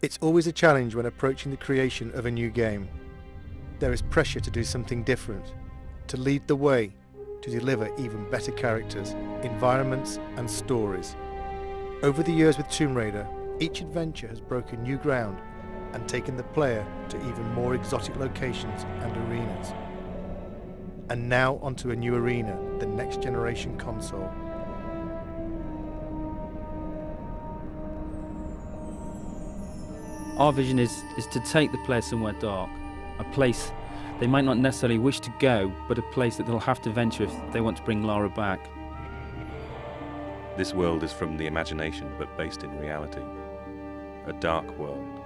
It's always a challenge when approaching the creation of a new game. There is pressure to do something different, to lead the way, to deliver even better characters, environments and stories. Over the years with Tomb Raider, each adventure has broken new ground and taken the player to even more exotic locations and arenas. And now onto a new arena, the next generation console. Our vision is to take the player somewhere dark, a place they might not necessarily wish to go, but a place that they'll have to venture if they want to bring Lara back. This world is from the imagination, but based in reality. A dark world,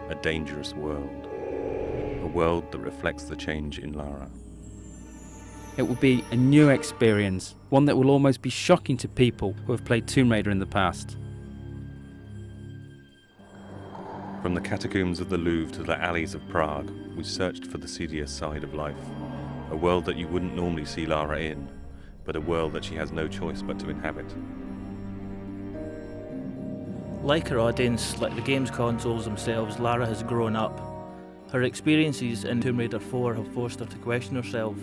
a dangerous world, a world that reflects the change in Lara. It will be a new experience, one that will almost be shocking to people who have played Tomb Raider in the past. From the catacombs of the Louvre to the alleys of Prague, we searched for the seedier side of life. A world that you wouldn't normally see Lara in, but a world that she has no choice but to inhabit. Like her audience, like the game's consoles themselves, Lara has grown up. Her experiences in Tomb Raider 4 have forced her to question herself.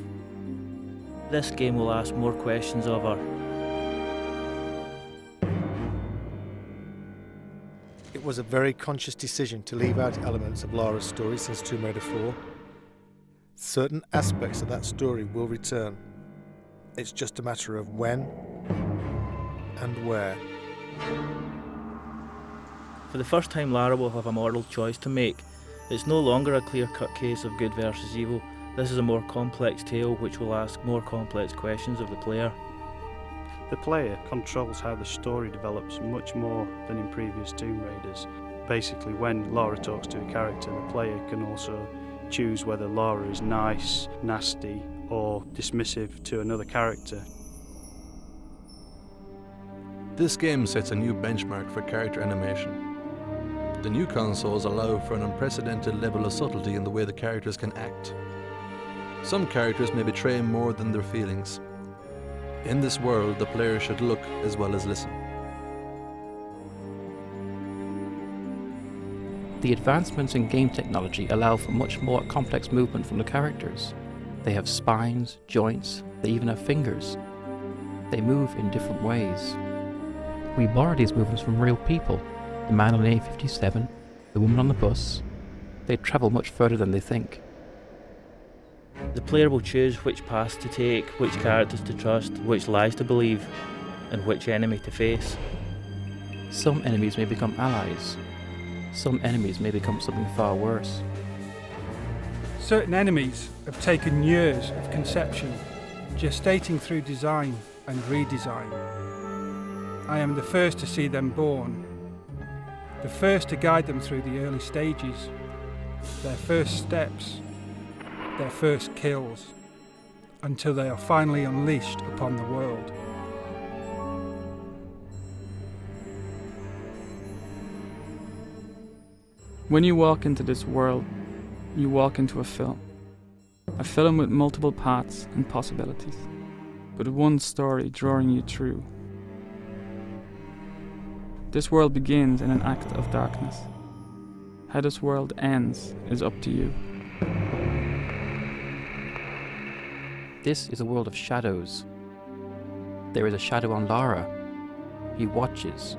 This game will ask more questions of her. It was a very conscious decision to leave out elements of Lara's story since Tomb Raider 4. Certain aspects of that story will return. It's just a matter of when and where. For the first time, Lara will have a moral choice to make. It's no longer a clear-cut case of good versus evil. This is a more complex tale which will ask more complex questions of the player. The player controls how the story develops much more than in previous Tomb Raiders. Basically, when Lara talks to a character, the player can also choose whether Lara is nice, nasty, or dismissive to another character. This game sets a new benchmark for character animation. The new consoles allow for an unprecedented level of subtlety in the way the characters can act. Some characters may betray more than their feelings. In this world, the player should look as well as listen. The advancements in game technology allow for much more complex movement from the characters. They have spines, joints, they even have fingers. They move in different ways. We borrow these movements from real people. The man on the A57, the woman on the bus. They travel much further than they think. The player will choose which paths to take, which characters to trust, which lies to believe, and which enemy to face. Some enemies may become allies. Some enemies may become something far worse. Certain enemies have taken years of conception, gestating through design and redesign. I am the first to see them born, the first to guide them through the early stages, their first steps, their first kills, until they are finally unleashed upon the world. When you walk into this world, you walk into a film with multiple paths and possibilities, but one story drawing you through. This world begins in an act of darkness. How this world ends is up to you. This is a world of shadows. There is a shadow on Lara. He watches,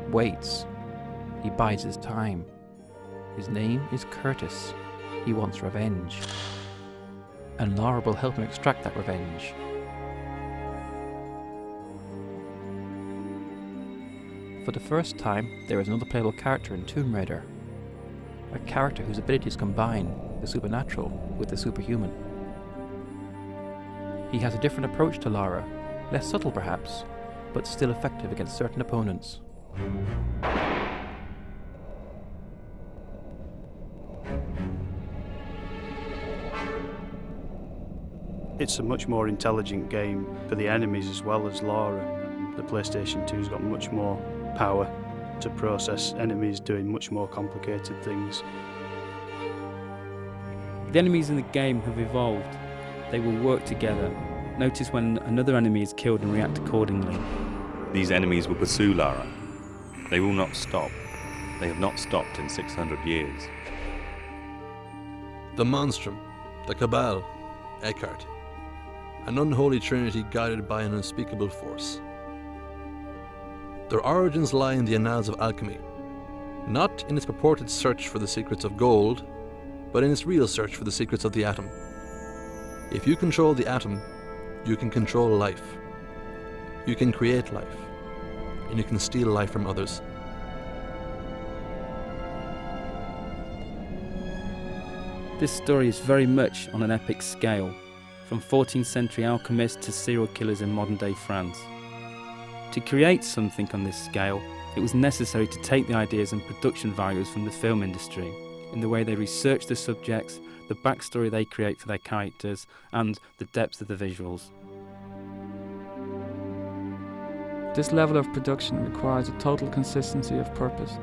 waits, he bides his time. His name is Curtis. He wants revenge. And Lara will help him extract that revenge. For the first time, there is another playable character in Tomb Raider. A character whose abilities combine the supernatural with the superhuman. He has a different approach to Lara, less subtle perhaps, but still effective against certain opponents. It's a much more intelligent game for the enemies as well as Lara. The PlayStation 2's got much more power to process enemies doing much more complicated things. The enemies in the game have evolved. They will work together. Notice when another enemy is killed and react accordingly. These enemies will pursue Lara. They will not stop. They have not stopped in 600 years. The Monstrum, the Cabal, Eckhart. An unholy trinity guided by an unspeakable force. Their origins lie in the annals of alchemy, not in its purported search for the secrets of gold, but in its real search for the secrets of the atom. If you control the atom, you can control life. You can create life, and you can steal life from others. This story is very much on an epic scale, from 14th century alchemists to serial killers in modern day France. To create something on this scale, it was necessary to take the ideas and production values from the film industry, in the way they research the subjects, the backstory they create for their characters, and the depth of the visuals. This level of production requires a total consistency of purpose.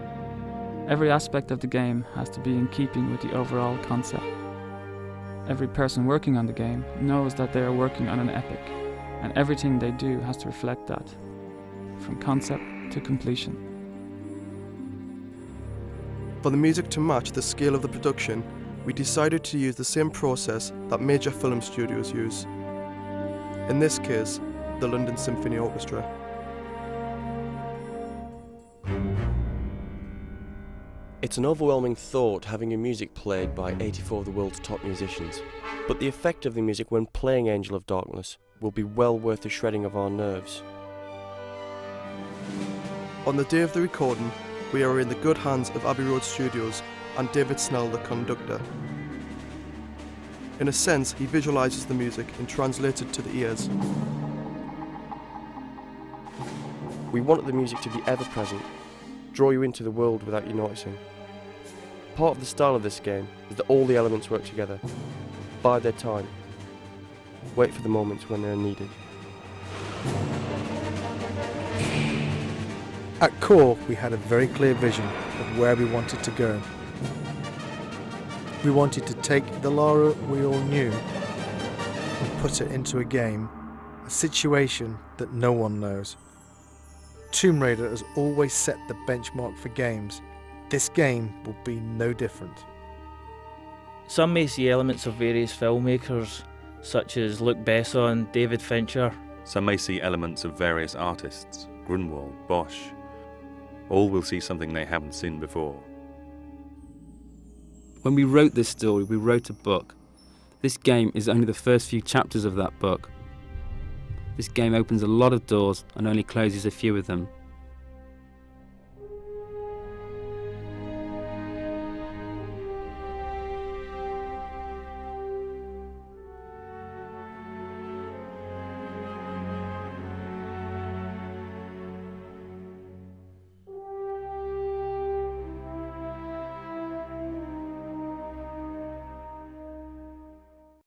Every aspect of the game has to be in keeping with the overall concept. Every person working on the game knows that they are working on an epic, and everything they do has to reflect that, from concept to completion. For the music to match the scale of the production, we decided to use the same process that major film studios use. In this case, the London Symphony Orchestra. It's an overwhelming thought having your music played by 84 of the world's top musicians, but the effect of the music when playing Angel of Darkness will be well worth the shredding of our nerves. On the day of the recording, we are in the good hands of Abbey Road Studios and David Snell, the conductor. In a sense, he visualises the music and translates it to the ears. We wanted the music to be ever present, draw you into the world without you noticing. Part of the style of this game is that all the elements work together, bide their time, wait for the moments when they are needed. At core, we had a very clear vision of where we wanted to go. We wanted to take the Lara we all knew and put it into a game, a situation that no one knows. Tomb Raider has always set the benchmark for games. This game will be no different. Some may see elements of various filmmakers, such as Luc Besson, David Fincher. Some may see elements of various artists, Grunwald, Bosch. All will see something they haven't seen before. When we wrote this story, we wrote a book. This game is only the first few chapters of that book. This game opens a lot of doors and only closes a few of them.